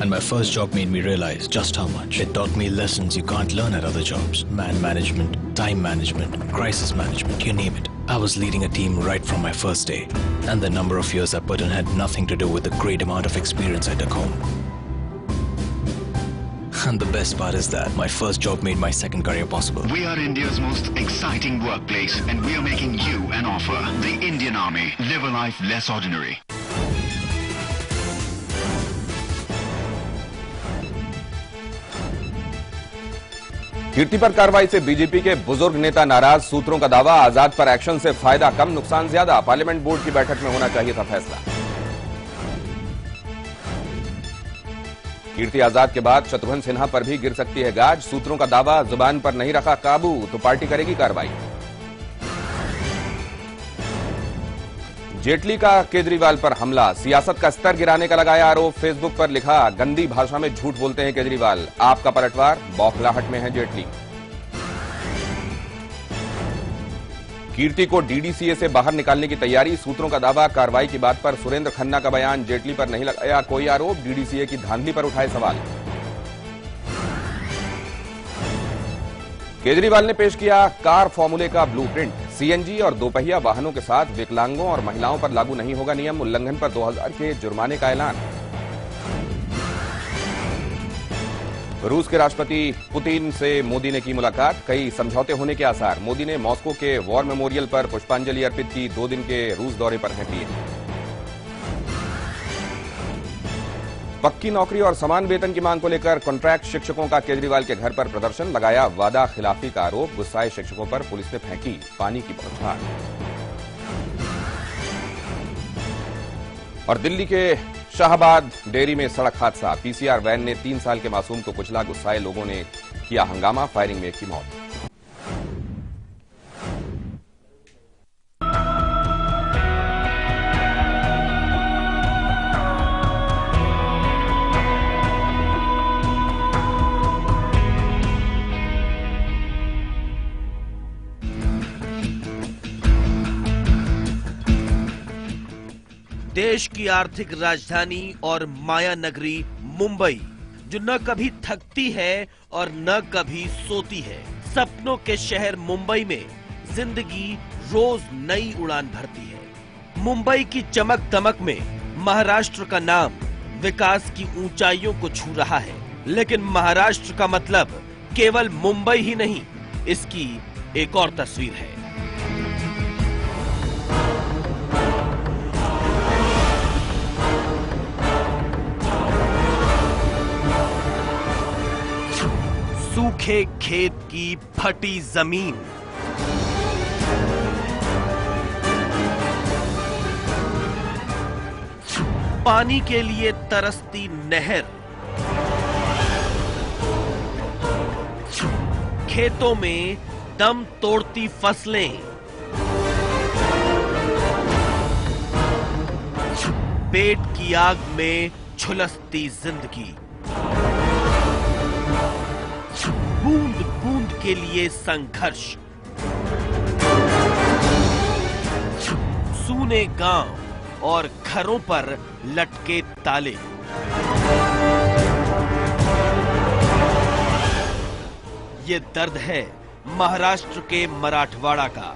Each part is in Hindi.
And my first job made me realize just how much. It taught me lessons you can't learn at other jobs. Man management, time management, crisis management, you name it. I was leading a team right from my first day. And the number of years I put in had nothing to do with the great amount of experience I took home. And the best part is that my first job made my second career possible. We are India's most exciting workplace, and we are making you an offer. The Indian Army. Live a life less ordinary. कीर्ति पर कार्रवाई से बीजेपी के बुजुर्ग नेता नाराज, सूत्रों का दावा आजाद पर एक्शन से फायदा कम नुकसान ज्यादा, पार्लियामेंट बोर्ड की बैठक में होना चाहिए था फैसला। कीर्ति आजाद के बाद शत्रुघ्न सिन्हा पर भी गिर सकती है गाज, सूत्रों का दावा जुबान पर नहीं रखा काबू तो पार्टी करेगी कार्रवाई। जेटली का केजरीवाल पर हमला, सियासत का स्तर गिराने का लगाया आरोप, फेसबुक पर लिखा गंदी भाषा में झूठ बोलते हैं केजरीवाल, आपका पलटवार, बौखलाहट में है जेटली। कीर्ति को डीडीसीए से बाहर निकालने की तैयारी, सूत्रों का दावा कार्रवाई की बात पर सुरेंद्र खन्ना का बयान, जेटली पर नहीं लगाया कोई आरोप, डीडीसीए की धांधली पर उठाए सवाल। केजरीवाल ने पेश किया कार फॉर्मूले का ब्लूप्रिंट, सीएनजी और दोपहिया वाहनों के साथ विकलांगों और महिलाओं पर लागू नहीं होगा नियम, उल्लंघन पर 2000 के जुर्माने का ऐलान। रूस के राष्ट्रपति पुतिन से मोदी ने की मुलाकात, कई समझौते होने के आसार, मोदी ने मॉस्को के वॉर मेमोरियल पर पुष्पांजलि अर्पित की, 2 दिन के रूस दौरे पर हैं पीएम। पक्की नौकरी और समान वेतन की मांग को लेकर कॉन्ट्रैक्ट शिक्षकों का केजरीवाल के घर पर प्रदर्शन, लगाया वादा खिलाफी का आरोप, गुस्साए शिक्षकों पर पुलिस ने फेंकी पानी की बौछार। और दिल्ली के शाहबाद डेयरी में सड़क हादसा, पीसीआर वैन ने 3 साल के मासूम को कुचला, गुस्साए लोगों ने किया हंगामा, फायरिंग में एक की मौत। देश की आर्थिक राजधानी और माया नगरी मुंबई, जो न कभी थकती है और न कभी सोती है। सपनों के शहर मुंबई में जिंदगी रोज नई उड़ान भरती है। मुंबई की चमक दमक में महाराष्ट्र का नाम विकास की ऊंचाइयों को छू रहा है, लेकिन महाराष्ट्र का मतलब केवल मुंबई ही नहीं, इसकी एक और तस्वीर है। सूखे खेत की फटी जमीन, पानी के लिए तरसती नहर, खेतों में दम तोड़ती फसलें, पेट की आग में झुलसती जिंदगी, बूंद बूंद के लिए संघर्ष, सूने गांव और घरों पर लटके ताले। ये दर्द है महाराष्ट्र के मराठवाड़ा का,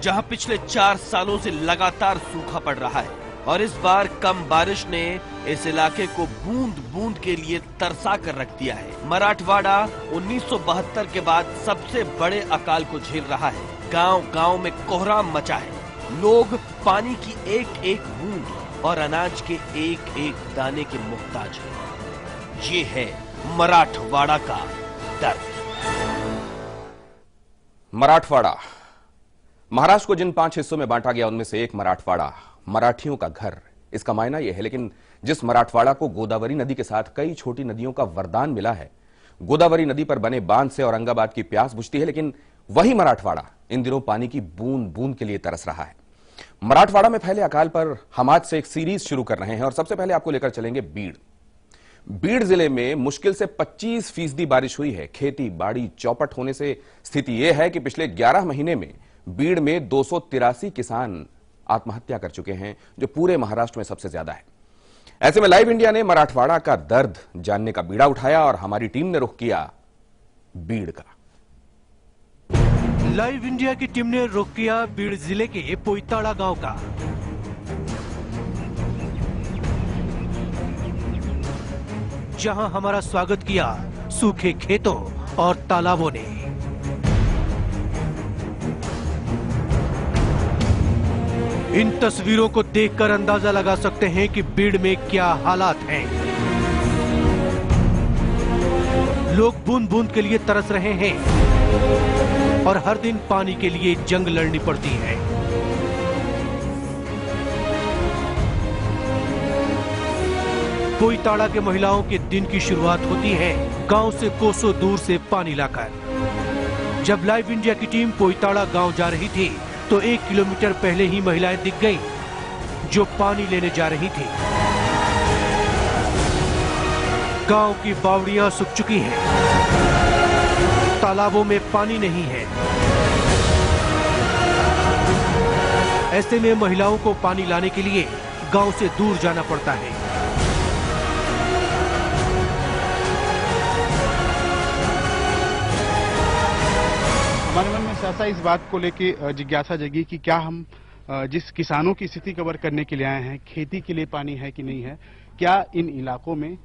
जहां पिछले 4 सालों से लगातार सूखा पड़ रहा है और इस बार कम बारिश ने इस इलाके को बूंद बूंद के लिए तरसा कर रख दिया है। मराठवाड़ा 1972 के बाद सबसे बड़े अकाल को झेल रहा है। गांव गांव में कोहराम मचा है, लोग पानी की एक एक बूंद और अनाज के एक एक दाने के मुहताज हैं। ये है मराठवाड़ा का दर्द। मराठवाड़ा, महाराष्ट्र को जिन 5 हिस्सों में बांटा गया उनमें से एक मराठवाड़ा, मराठियों का घर। इसका मायना यह है, लेकिन जिस मराठवाड़ा को गोदावरी नदी के साथ कई छोटी नदियों का वरदान मिला है, गोदावरी नदी पर बने बांध से औरंगाबाद की प्यास बुझती है, लेकिन वही मराठवाड़ा इन दिनों पानी की बूंद बूंद के लिए तरस रहा है। मराठवाड़ा में फैले अकाल पर हम आज से एक सीरीज शुरू कर रहे हैं और सबसे पहले आपको लेकर चलेंगे बीड़ जिले में मुश्किल से 25% बारिश हुई है। खेती बाड़ी चौपट होने से स्थिति यह है कि पिछले 11 महीने में बीड़ में 283 किसान आत्महत्या कर चुके हैं, जो पूरे महाराष्ट्र में सबसे ज्यादा है। ऐसे में लाइव इंडिया ने मराठवाड़ा का दर्द जानने का बीड़ा उठाया और हमारी टीम ने रुख किया बीड़ का। लाइव इंडिया की टीम ने रुख किया बीड़ जिले के पोईताड़ा गांव का। जहां हमारा स्वागत किया सूखे खेतों और तालाबों ने। इन तस्वीरों को देखकर अंदाजा लगा सकते हैं कि बीड़ में क्या हालात हैं। लोग बूंद बूंद के लिए तरस रहे हैं और हर दिन पानी के लिए जंग लड़नी पड़ती है। पोईताड़ा के महिलाओं के दिन की शुरुआत होती है गांव से कोसों दूर से पानी लाकर। जब लाइव इंडिया की टीम पोईताड़ा गांव जा रही थी तो 1 किलोमीटर पहले ही महिलाएं दिख गईं, जो पानी लेने जा रही थी। गांव की बावड़ियां सूख चुकी हैं, तालाबों में पानी नहीं है। ऐसे में महिलाओं को पानी लाने के लिए गांव से दूर जाना पड़ता है। हमारे मन में सहसा इस बात को लेके जिज्ञासा जगी कि क्या हम जिस किसानों की स्थिति कवर करने के लिए आए हैं, खेती के लिए पानी है कि नहीं है, क्या इन इलाकों में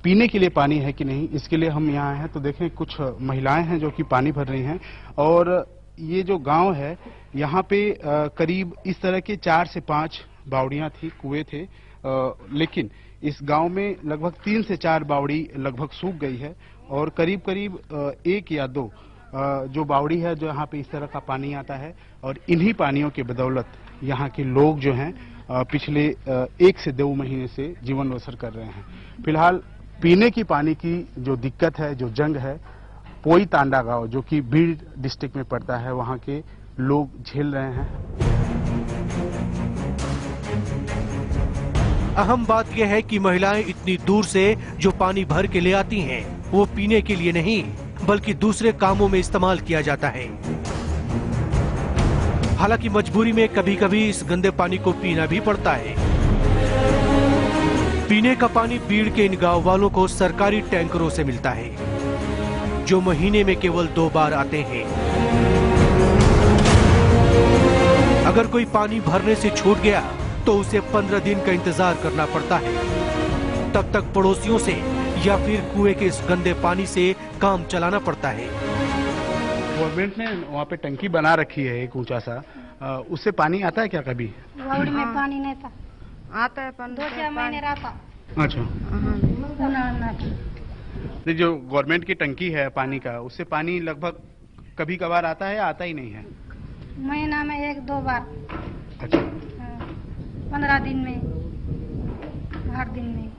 पीने के लिए पानी है कि नहीं, इसके लिए हम यहाँ आए हैं। तो देखें कुछ महिलाएं हैं जो कि पानी भर रही हैं और ये जो गांव है यहाँ पे करीब इस तरह के 4 से 5 बावड़ियां थी, कुएं थे, लेकिन इस गांव में लगभग 3 से 4 बावड़ी लगभग सूख गई है और करीब करीब 1 या 2 जो बावड़ी है जो यहाँ पे इस तरह का पानी आता है और इन्हीं पानियों के बदौलत यहाँ के लोग जो हैं पिछले 1 से 2 महीने से जीवन बसर कर रहे हैं। फिलहाल पीने की पानी की जो दिक्कत है, जो जंग है, पोईताड़ा गांव जो कि बीड़ डिस्ट्रिक्ट में पड़ता है, वहाँ के लोग झेल रहे हैं। अहम बात यह है कि महिलाएं इतनी दूर से जो पानी भर के ले आती हैं, वो पीने के लिए नहीं बल्कि दूसरे कामों में इस्तेमाल किया जाता है। हालांकि मजबूरी में कभी कभी इस गंदे पानी को पीना भी पड़ता है। पीने का पानी बीड़ के इन गांव वालों को सरकारी टैंकरों से मिलता है, जो महीने में केवल 2 बार आते हैं। अगर कोई पानी भरने से छूट गया तो उसे 15 दिन का इंतजार करना पड़ता है। तब तक पड़ोसियों से या फिर कुएं के इस गंदे पानी से काम चलाना पड़ता है। गवर्नमेंट ने वहाँ पे टंकी बना रखी है एक ऊंचा सा, उससे पानी आता है क्या कभी? बावड़ी में पानी नहीं था, आता है 2-4 महीने रहता। अच्छा, तो जो गवर्नमेंट की टंकी है पानी का, उससे पानी लगभग कभी कभार आता है या आता ही नहीं है? महीना में 1-2 बार। अच्छा, 15 दिन में, 8 दिन में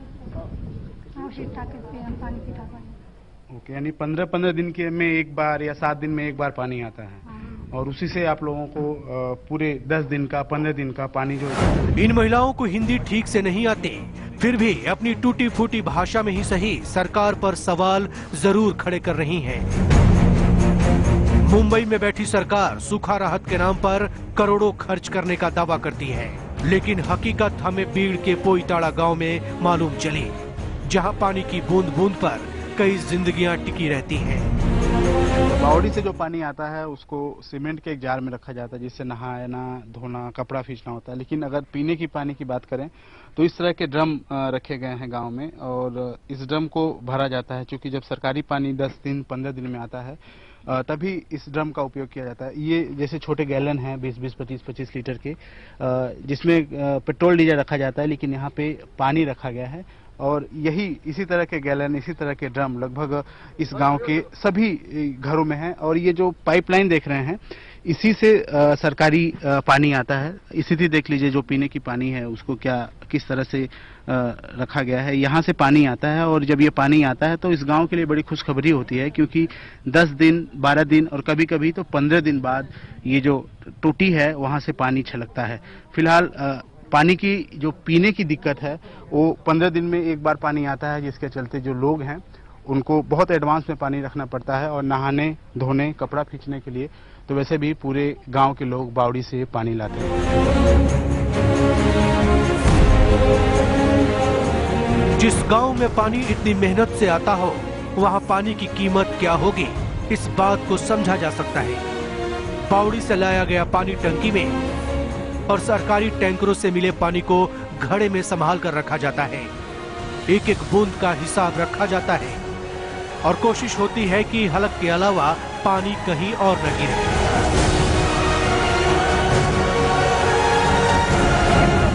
हम पानी पीता पानी। ओके, यानी 15 दिन के में एक बार या 7 दिन में एक बार पानी आता है और उसी से आप लोगों को पूरे 10 दिन का 15 दिन का पानी जो है। इन महिलाओं को हिंदी ठीक से नहीं आती, फिर भी अपनी टूटी फूटी भाषा में ही सही सरकार पर सवाल जरूर खड़े कर रही हैं। मुंबई में बैठी सरकार सूखा राहत के नाम पर करोड़ों खर्च करने का दावा करती है, लेकिन हकीकत हमें बीड़ के पोईताड़ा गांव में मालूम चली, जहां पानी की बूंद बूंद पर कई जिंदगियां टिकी रहती हैं। बावड़ी से जो पानी आता है उसको सीमेंट के एक जार में रखा जाता है, जिससे नहाना, धोना, कपड़ा खींचना होता है। लेकिन अगर पीने की पानी की बात करें तो इस तरह के ड्रम रखे गए हैं गांव में और इस ड्रम को भरा जाता है। क्योंकि जब सरकारी पानी 10 दिन 15 दिन में आता है तभी इस ड्रम का उपयोग किया जाता है। ये जैसे छोटे गैलन हैं 20-20, 25-25 लीटर के, जिसमें पेट्रोल डीजल रखा जाता है, लेकिन यहाँ पे पानी रखा गया है और यही इसी तरह के गैलन, इसी तरह के ड्रम लगभग इस गांव के सभी घरों में हैं। और ये जो पाइपलाइन देख रहे हैं इसी से सरकारी पानी आता है। स्थिति देख लीजिए, जो पीने की पानी है उसको किस तरह से रखा गया है। यहाँ से पानी आता है और जब ये पानी आता है तो इस गांव के लिए बड़ी खुशखबरी होती है, क्योंकि 10 दिन, 12 दिन और कभी कभी तो 15 दिन बाद ये जो टोटी है वहाँ से पानी छलकता है। फिलहाल पानी की जो पीने की दिक्कत है वो 15 दिन में एक बार पानी आता है, जिसके चलते जो लोग हैं उनको बहुत एडवांस में पानी रखना पड़ता है और नहाने, धोने, कपड़ा खींचने के लिए तो वैसे भी पूरे गांव के लोग बावड़ी से पानी लाते हैं। जिस गांव में पानी इतनी मेहनत से आता हो, वहां पानी की कीमत क्या होगी, इस बात को समझा जा सकता है। बावड़ी से लाया गया पानी टंकी में और सरकारी टैंकरों से मिले पानी को घड़े में संभाल कर रखा जाता है। एक एक बूंद का हिसाब रखा जाता है और कोशिश होती है कि हलक के अलावा पानी कहीं और न गिरे।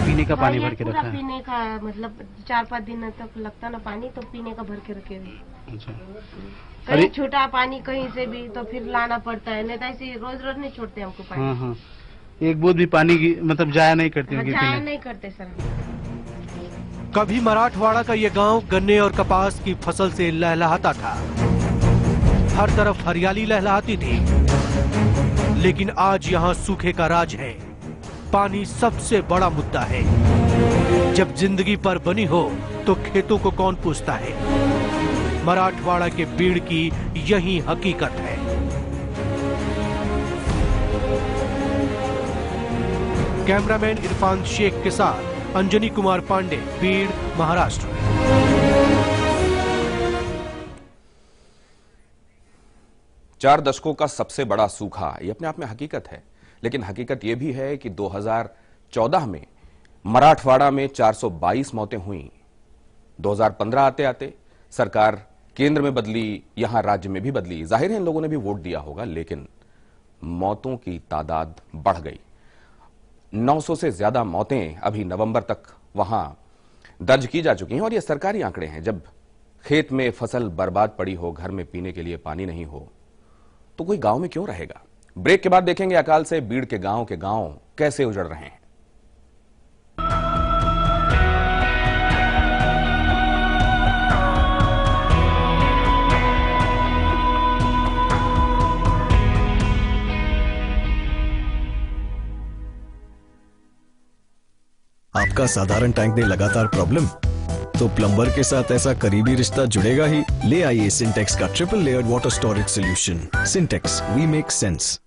पीने का पानी भर के पूरा रखा है। पीने का मतलब 4-5 दिन तक लगता ना पानी, तो पीने का भर के रखे हुए। अच्छा। कहीं छोटा पानी कहीं से भी तो फिर लाना पड़ता है, नहीं तो ऐसे रोज रोज नहीं छोड़ते हमको पानी। हाँ हाँ, एक बूंद भी पानी की मतलब जाया नहीं करती होंगी जाया पीने। नहीं करते सर। कभी मराठवाड़ा का ये गांव गन्ने और कपास की फसल से लहलहाता था, हर तरफ हरियाली लहलहाती थी, लेकिन आज यहाँ सूखे का राज है। पानी सबसे बड़ा मुद्दा है। जब जिंदगी पर बनी हो तो खेतों को कौन पूछता है? मराठवाड़ा के बीड़ की यही हकीकत है। कैमरामैन इरफान शेख के साथ अंजनी कुमार पांडे, बीड़, महाराष्ट्र। 4 दशकों का सबसे बड़ा सूखा, ये अपने आप में हकीकत है, लेकिन हकीकत यह भी है कि 2014 में मराठवाड़ा में 422 मौतें हुई। 2015 आते आते सरकार केंद्र में बदली, यहां राज्य में भी बदली। जाहिर है इन लोगों ने भी वोट दिया होगा, लेकिन मौतों की तादाद बढ़ गई। 900 से ज्यादा मौतें अभी नवंबर तक वहां दर्ज की जा चुकी हैं और ये सरकारी आंकड़े हैं। जब खेत में फसल बर्बाद पड़ी हो, घर में पीने के लिए पानी नहीं हो, तो कोई गांव में क्यों रहेगा? ब्रेक के बाद देखेंगे अकाल से बीड़ के गांव कैसे उजड़ रहे हैं। आपका साधारण टैंक में लगातार प्रॉब्लम, तो प्लम्बर के साथ ऐसा करीबी रिश्ता जुड़ेगा ही। ले आइए सिंटेक्स का triple layered water storage solution. Sintex, we make sense.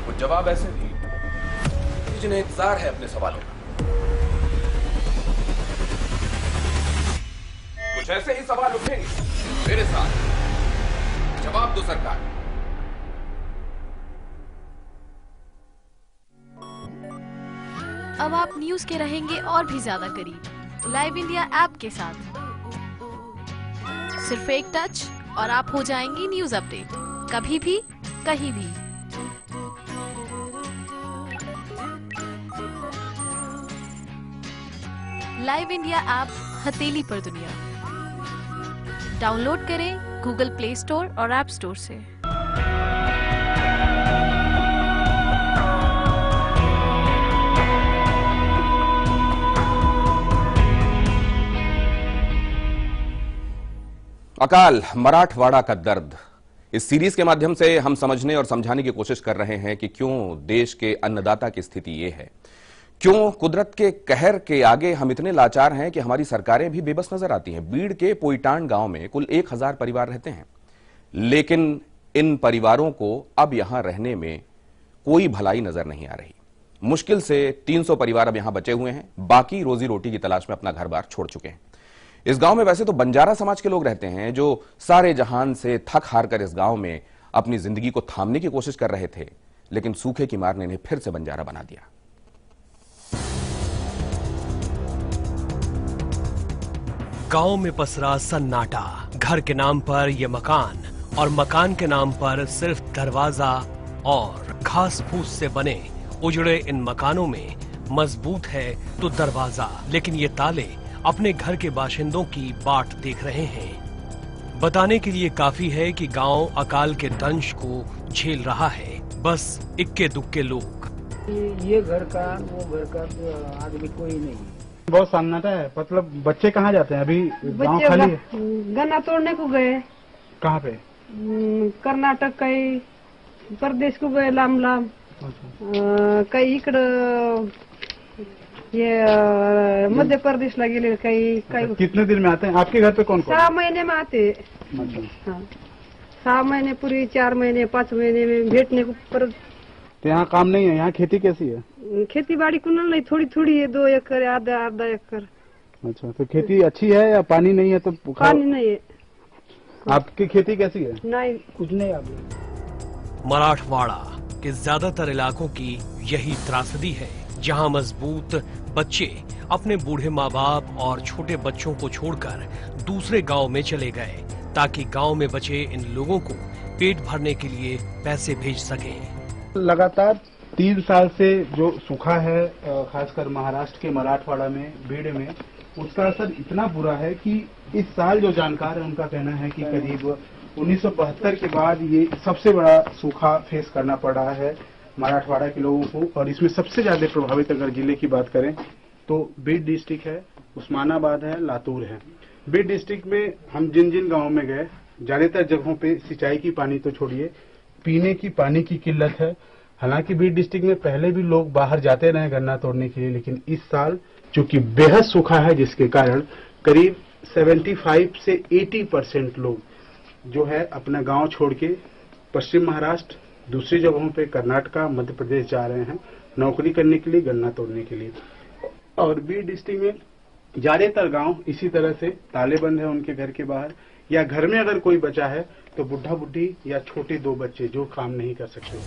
कुछ जवाब ऐसे भी जिन्हें इंतजार है अपने सवालों का। कुछ ऐसे ही सवाल उठेंगे मेरे साथ। जवाब दो सरकार। अब आप न्यूज के रहेंगे और भी ज्यादा करीब लाइव इंडिया ऐप के साथ। सिर्फ एक टच और आप हो जाएंगी न्यूज अपडेट, कभी भी कहीं भी। लाइव इंडिया ऐप हथेली पर दुनिया। डाउनलोड करें गूगल प्ले स्टोर और ऐप स्टोर से। अकाल, मराठवाड़ा का दर्द। इस सीरीज के माध्यम से हम समझने और समझाने की कोशिश कर रहे हैं कि क्यों देश के अन्नदाता की स्थिति यह है, क्यों कुदरत के कहर के आगे हम इतने लाचार हैं कि हमारी सरकारें भी बेबस नजर आती हैं। बीड़ के पोईटांड गांव में कुल 1000 परिवार रहते हैं, लेकिन इन परिवारों को अब यहां रहने में कोई भलाई नजर नहीं आ रही। मुश्किल से 300 परिवार अब यहां बचे हुए हैं, बाकी रोजी रोटी की तलाश में अपना घर बार छोड़ चुके हैं। इस गांव में वैसे तो बंजारा समाज के लोग रहते हैं, जो सारे जहान से थक हार कर इस गांव में अपनी जिंदगी को थामने की कोशिश कर रहे थे, लेकिन सूखे की मार ने इन्हें फिर से बंजारा बना दिया। गांव में पसरा सन्नाटा। घर के नाम पर यह मकान और मकान के नाम पर सिर्फ दरवाजा और घास फूस से बने उजड़े इन मकानों में मजबूत है तो दरवाजा, लेकिन ये ताले अपने घर के बाशिंदों की बाट देख रहे हैं। बताने के लिए काफी है कि गांव अकाल के दंश को झेल रहा है। बस इक्के दुक्के लोग। ये घर का वो घर का तो आदमी कोई नहीं। बहुत सन्नाटा है। मतलब बच्चे कहाँ जाते हैं? अभी गांव खाली है। गन्ना तोड़ने को गए। कहाँ पे? कर्नाटक, कई प्रदेश को गए लांब लांब, काही इकडं ये मध्य प्रदेश ला गेले काही काही। कितने दिन में आते हैं? आपके घर पे कौन कौन? 6 महीने में आते। हाँ, 6 महीने पूरी, 4 महीने, 5 महीने में भेटने को परत तो यहाँ काम नहीं है, यहाँ खेती कैसी है? खेती बाड़ी कुनल नहीं, थोड़ी थोड़ी है, 2 एकड़ आधा एकड़। अच्छा, तो खेती अच्छी है या पानी नहीं है? तो पानी नहीं है। आपकी खेती कैसी है? नहीं, कुछ नहीं। आप मराठवाड़ा के ज्यादातर इलाकों की यही त्रासदी है, जहां मजबूत बच्चे अपने बूढ़े माँ बाप और छोटे बच्चों को छोड़कर दूसरे गांव में चले गए ताकि गांव में बचे इन लोगों को पेट भरने के लिए पैसे भेज सकें। लगातार 3 साल से जो सूखा है, खासकर महाराष्ट्र के मराठवाड़ा में, बीड़ में, उसका असर इतना बुरा है कि इस साल जो जानकार है उनका कहना है कि करीब 1972 के बाद ये सबसे बड़ा सूखा फेस करना पड़ रहा है मराठवाड़ा के लोगों को। और इसमें सबसे ज्यादा प्रभावित अगर जिले की बात करें तो बीड डिस्ट्रिक्ट है, उस्मानाबाद है, लातूर है। बीड डिस्ट्रिक्ट में हम जिन जिन गाँव में गए, ज्यादातर जगहों पे सिंचाई की पानी तो छोड़िए, पीने की पानी की किल्लत है। हालांकि बीड डिस्ट्रिक्ट में पहले भी लोग बाहर जाते रहे गन्ना तोड़ने के लिए, लेकिन इस साल चूंकि बेहद सूखा है जिसके कारण करीब 75 से 80% लोग जो है अपना गांव छोड़ के पश्चिम महाराष्ट्र, दूसरी जगहों पे कर्नाटका, मध्य प्रदेश जा रहे हैं नौकरी करने के लिए, गन्ना तोड़ने के लिए। और बीड डिस्ट्रिक्ट में ज्यादातर गांव इसी तरह से ताले बंद है उनके घर के बाहर, या घर में अगर कोई बचा है तो बुढ़ा बुढ़ी या छोटे 2 बच्चे जो काम नहीं कर सकते।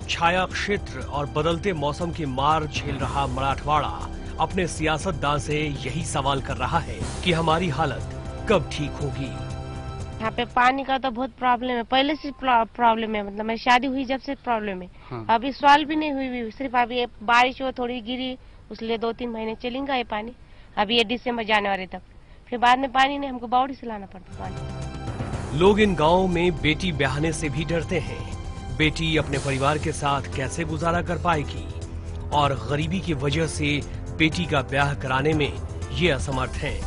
छाया क्षेत्र और बदलते मौसम की मार झेल रहा मराठवाड़ा अपने सियासतदान से यही सवाल कर रहा है कि हमारी हालत कब ठीक होगी। यहाँ पे पानी का तो बहुत प्रॉब्लम है, पहले से प्रॉब्लम है, मतलब मेरी शादी हुई जब से प्रॉब्लम है। हाँ। अभी सवाल भी नहीं हुई, सिर्फ अभी ये बारिश हो थोड़ी गिरी, उसलिए 2-3 महीने चलेगा ये पानी। अभी ये दिसंबर जनवरी तक, फिर बाद में पानी नहीं, हमको बावड़ी से लाना पड़ता पानी। लोग इन गाँव में बेटी ब्याहने से भी डरते हैं। बेटी अपने परिवार के साथ कैसे गुजारा कर पाएगी, और गरीबी की वजह से बेटी का ब्याह कराने में ये असमर्थ हैं।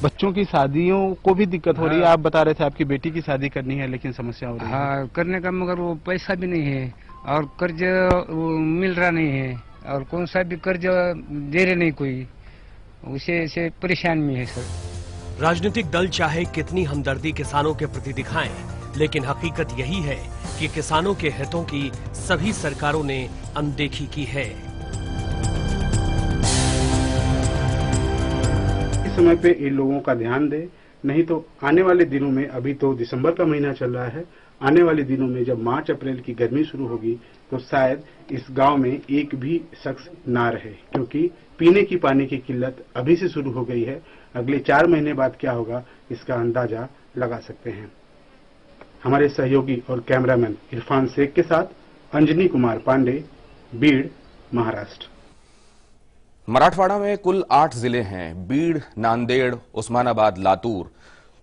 बच्चों की शादियों को भी दिक्कत हो रही है। आप बता रहे थे आपकी बेटी की शादी करनी है लेकिन समस्या हो रही है। हाँ, करने का, मगर वो पैसा भी नहीं है और कर्ज मिल रहा नहीं है, और कौन सा भी कर्ज दे रहे नहीं कोई, उसे से परेशान में है सर। राजनीतिक दल चाहे कितनी हमदर्दी किसानों के प्रति दिखाएं, लेकिन हकीकत यही है कि किसानों के हितों की सभी सरकारों ने अनदेखी की है। इस समय पे इन लोगों का ध्यान दे, नहीं तो आने वाले दिनों में, अभी तो दिसंबर का महीना चल रहा है, आने वाले दिनों में जब मार्च अप्रैल की गर्मी शुरू होगी तो शायद इस गांव में एक भी शख्स ना रहे, क्योंकि पीने की पानी की किल्लत अभी से शुरू हो गई है। अगले 4 महीने बाद क्या होगा इसका अंदाजा लगा सकते हैं। हमारे सहयोगी और कैमरामैन इरफान शेख के साथ अंजनी कुमार पांडे, बीड़, महाराष्ट्र। मराठवाड़ा में कुल 8 जिले हैं। बीड़, नांदेड़, उस्मानाबाद, लातूर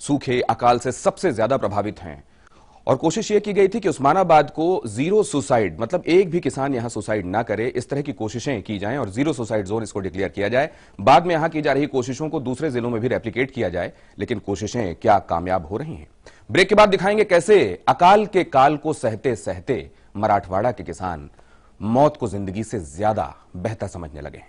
सूखे अकाल से सबसे ज्यादा प्रभावित हैं। और कोशिश ये की गई थी कि उस्मानाबाद को 0 सुसाइड, मतलब एक भी किसान यहां सुसाइड ना करे, इस तरह की कोशिशें की जाएं और 0 सुसाइड जोन इसको डिक्लेयर किया जाए। बाद में यहां की जा रही कोशिशों को दूसरे जिलों में भी रेप्लिकेट किया जाए, लेकिन कोशिशें क्या कामयाब हो रही हैं? ब्रेक के बाद दिखाएंगे कैसे अकाल के काल को सहते सहते मराठवाड़ा के किसान मौत को जिंदगी से ज्यादा बेहतर समझने लगे।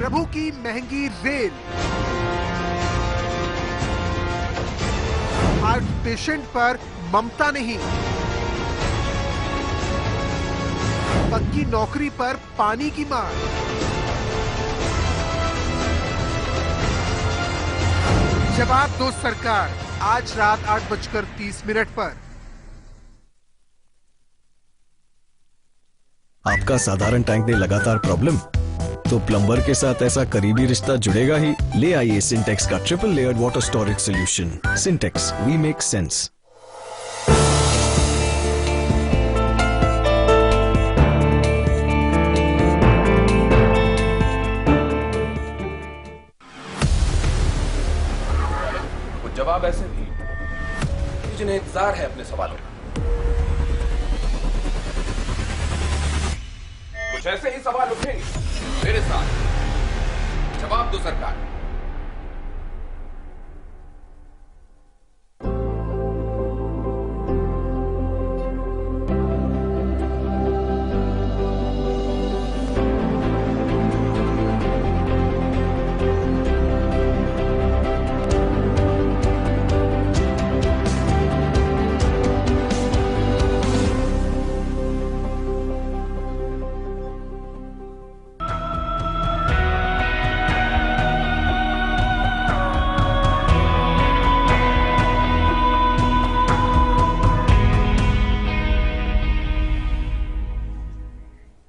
प्रभु की महंगी रेल, हार्ट पेशेंट पर ममता नहीं, पक्की नौकरी पर पानी की मार। जवाब दो सरकार, आज रात 8:30 पर। आपका साधारण टैंक में लगातार प्रॉब्लम, तो प्लम्बर के साथ ऐसा करीबी रिश्ता जुड़ेगा ही। ले आइए सिंटेक्स का triple layered water storage solution. Sintex, we make sense. जवाब ऐसे भी जिन्हें इंतजार है अपने सवालों का। कुछ ऐसे ही सवाल उठेंगे मेरे साथ। जवाब दो सरकार।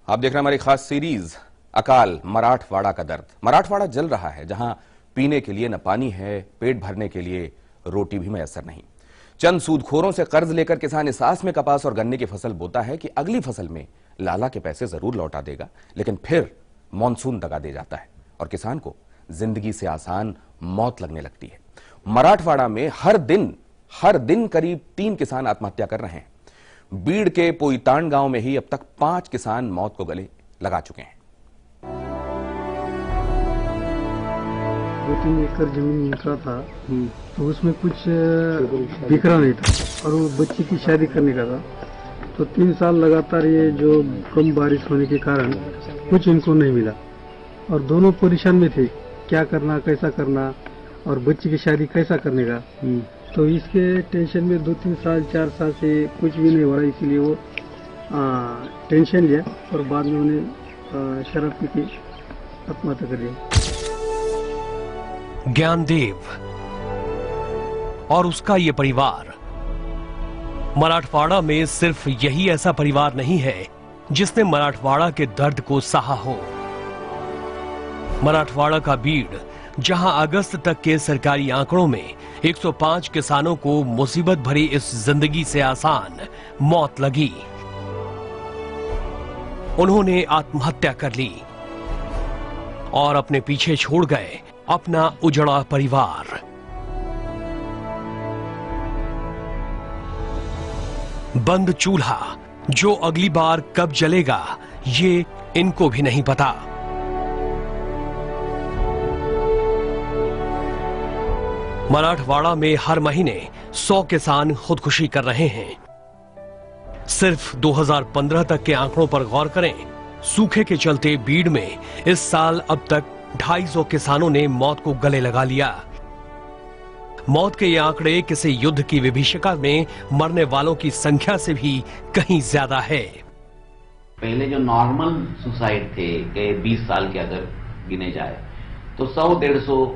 आप देख रहे हैं हमारी खास सीरीज अकाल मराठवाड़ा का दर्द। मराठवाड़ा जल रहा है, जहां पीने के लिए न पानी है, पेट भरने के लिए रोटी भी मैसर नहीं। चंद सूदखोरों से कर्ज लेकर किसान इस आस में कपास और गन्ने की फसल बोता है कि अगली फसल में लाला के पैसे जरूर लौटा देगा, लेकिन फिर मानसून दगा दे जाता है और किसान को जिंदगी से आसान मौत लगने लगती है। मराठवाड़ा में हर दिन करीब 3 किसान आत्महत्या कर रहे हैं। बीड़ के पोईतांड गांव में ही अब तक 5 किसान मौत को गले लगा चुके हैं। 2-3 एकड़ जमीन निकला था, तो उसमें कुछ बिखरा नहीं था और वो बच्ची की शादी करने का था। तो 3 साल लगातार ये जो कम बारिश होने के कारण कुछ इनको नहीं मिला और दोनों परेशान में थे, क्या करना, कैसा करना और बच्ची की शादी कैसा करने का। तो इसके टेंशन में 2-3 साल 4 साल से कुछ भी नहीं हो रहा, इसीलिए वो टेंशन लिया और बाद में उन्हें शराब पी के आत्महत्या कर लिया। ज्ञानदेव और उसका ये परिवार, मराठवाड़ा में सिर्फ यही ऐसा परिवार नहीं है जिसने मराठवाड़ा के दर्द को सहा हो। मराठवाड़ा का बीड़, जहां अगस्त तक के सरकारी आंकड़ों में 105 किसानों को मुसीबत भरी इस जिंदगी से आसान मौत लगी, उन्होंने आत्महत्या कर ली और अपने पीछे छोड़ गए अपना उजड़ा परिवार। बंद चूल्हा जो अगली बार कब जलेगा, ये इनको भी नहीं पता। मराठवाड़ा में हर महीने 100 किसान खुदकुशी कर रहे हैं। सिर्फ 2015 तक के आंकड़ों पर गौर करें, सूखे के चलते बीड़ में इस साल अब तक 250 किसानों ने मौत को गले लगा लिया। मौत के ये आंकड़े किसी युद्ध की विभीषिका में मरने वालों की संख्या से भी कहीं ज्यादा है। पहले जो नॉर्मल सुसाइड थे के 20 साल के अगर गिने जाए तो 100-150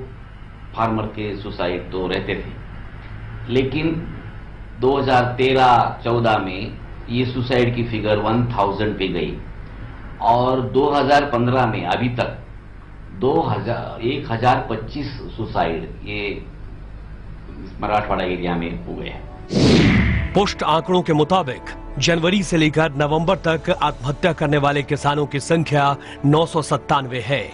फार्मर के सुसाइड तो रहते थे, लेकिन 2013-14 में ये सुसाइड की फिगर 1000 पे गई और 2015 में अभी तक 1025 सुसाइड ये मराठवाड़ा एरिया में हुए हैं। पुष्ट आंकड़ों के मुताबिक जनवरी से लेकर नवंबर तक आत्महत्या करने वाले किसानों की संख्या 997 है,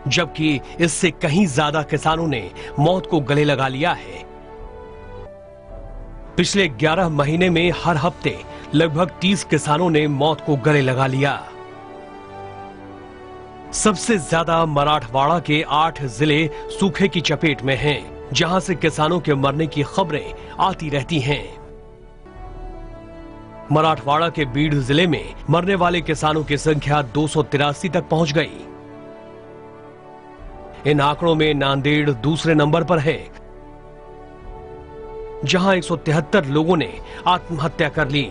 जबकि इससे कहीं ज्यादा किसानों ने मौत को गले लगा लिया है। पिछले 11 महीने में हर हफ्ते लगभग 30 किसानों ने मौत को गले लगा लिया। सबसे ज्यादा मराठवाड़ा के 8 जिले सूखे की चपेट में हैं, जहां से किसानों के मरने की खबरें आती रहती हैं। मराठवाड़ा के बीड़ जिले में मरने वाले किसानों की संख्या 283 तक पहुंच गई। इन आंकड़ों में नांदेड़ दूसरे नंबर पर है, जहां 173 लोगों ने आत्महत्या कर ली।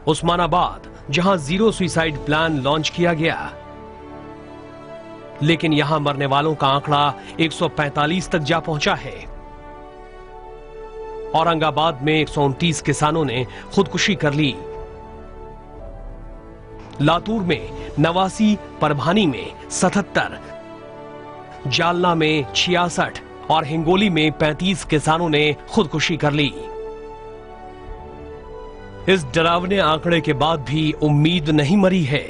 उस्मानाबाद, जहां जीरो सुसाइड प्लान लॉन्च किया गया, लेकिन यहां मरने वालों का आंकड़ा 145 तक जा पहुंचा है। औरंगाबाद में 129 किसानों ने खुदकुशी कर ली। लातूर में 89, परभानी में 77, जालना में 66 और हिंगोली में 35 किसानों ने खुदकुशी कर ली। इस डरावने आंकड़े के बाद भी उम्मीद नहीं मरी है।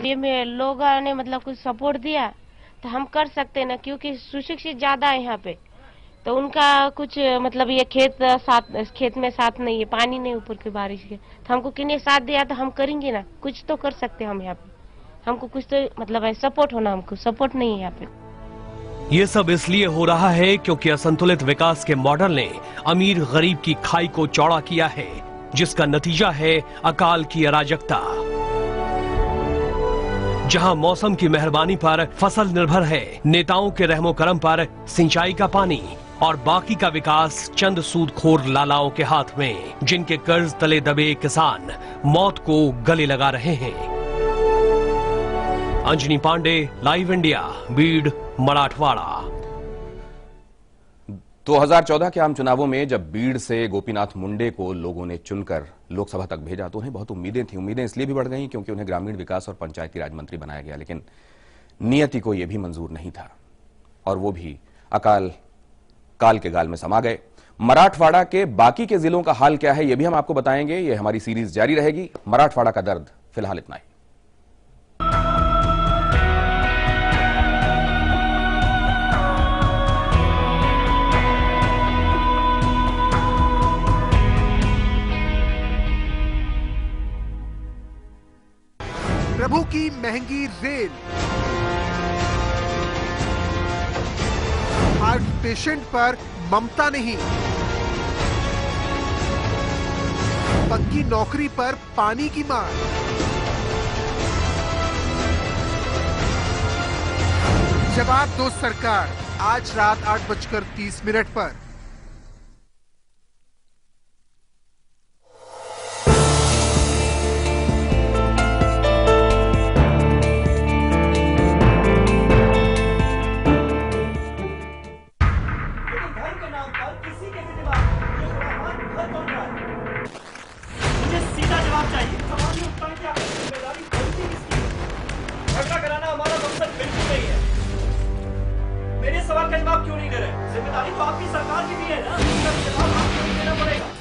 ये में लोगों ने मतलब कुछ सपोर्ट दिया तो हम कर सकते हैं ना, क्योंकि सुशिक्षित ज्यादा है यहाँ पे, तो उनका कुछ मतलब ये खेत में साथ नहीं है, पानी नहीं ऊपर की बारिश के, तो हमको किन्हीं साथ दिया तो हम करेंगे ना, कुछ तो कर सकते हैं हम यहाँ पे, हमको कुछ तो मतलब सपोर्ट होना, हमको सपोर्ट नहीं है यहाँ पे। ये सब इसलिए हो रहा है क्योंकि असंतुलित विकास के मॉडल ने अमीर गरीब की खाई को चौड़ा किया है, जिसका नतीजा है अकाल की अराजकता। जहां मौसम की मेहरबानी पर फसल निर्भर है, नेताओं के रहमो करम पर सिंचाई का पानी, और बाकी का विकास चंद सूदखोर लालाओं के हाथ में, जिनके कर्ज तले दबे किसान मौत को गले लगा रहे हैं। Anjani Pandey, live India, Beed, Marathwada. 2014 के आम चुनावों में जब बीड़ से गोपीनाथ मुंडे को लोगों ने चुनकर लोकसभा तक भेजा तो उन्हें बहुत उम्मीदें थी। उम्मीदें इसलिए भी बढ़ गई क्योंकि उन्हें ग्रामीण विकास और पंचायती राज मंत्री बनाया गया, लेकिन नियति को यह भी मंजूर नहीं था और वो भी काल के गाल में समा गए। मराठवाड़ा के बाकी के जिलों का हाल क्या है, यह भी हम आपको बताएंगे। यह हमारी सीरीज जारी रहेगी। मराठवाड़ा का दर्द फिलहाल इतना ही। प्रभु की महंगी रेल, हार्ट पेशेंट पर ममता नहीं, पक्की नौकरी पर पानी की मार, जवाब दो सरकार, आज रात 8:30 पर। मेरे सवाल का जवाब क्यों नहीं दे रहे? जिम्मेदारी तो आपकी सरकार की भी है ना, इसका जवाब आपको देना पड़ेगा।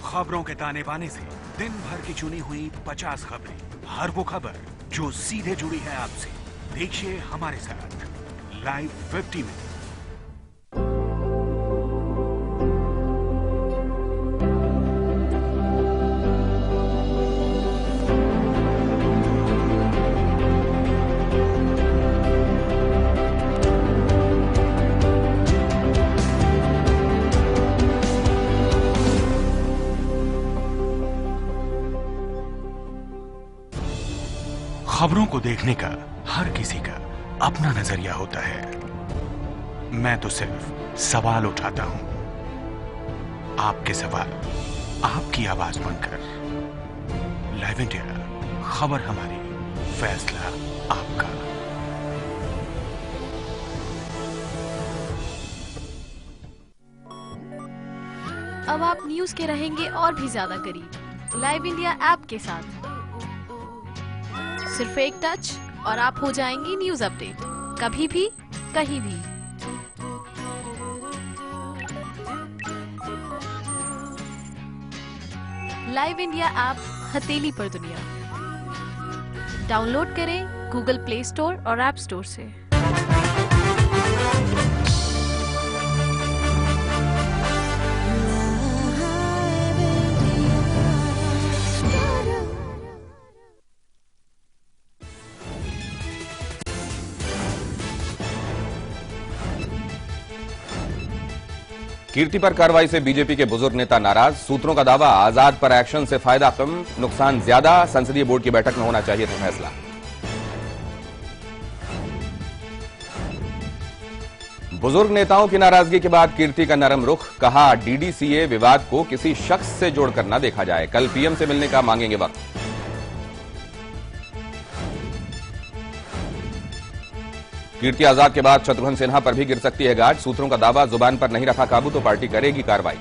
खबरों के ताने बाने से दिन भर की चुनी हुई 50 खबरें, हर वो खबर जो सीधे जुड़ी है आपसे। देखिए हमारे साथ लाइव 50 में। खबरों को देखने का हर किसी का अपना नजरिया होता है। मैं तो सिर्फ सवाल उठाता हूं, आपके सवाल आपकी आवाज बनकर। लाइव इंडिया, खबर हमारी, फैसला आपका। अब आप न्यूज के रहेंगे और भी ज्यादा करीब लाइव इंडिया ऐप के साथ। सिर्फ एक टच और आप हो जाएंगी न्यूज अपडेट, कभी भी कहीं भी। लाइव इंडिया ऐप हथेली पर दुनिया। डाउनलोड करें गूगल प्ले स्टोर और ऐप स्टोर से। कीर्ति पर कार्रवाई से बीजेपी के बुजुर्ग नेता नाराज। सूत्रों का दावा, आजाद पर एक्शन से फायदा कम, नुकसान ज्यादा। संसदीय बोर्ड की बैठक में होना चाहिए था फैसला। बुजुर्ग नेताओं की नाराजगी के बाद कीर्ति का नरम रुख, कहा डीडीसीए विवाद को किसी शख्स से जोड़कर न देखा जाए, कल पीएम से मिलने का मांगेंगे वक्त। कीर्ति आजाद के बाद शत्रुघ्न सिन्हा पर भी गिर सकती है गाज। सूत्रों का दावा, जुबान पर नहीं रखा काबू तो पार्टी करेगी कार्रवाई।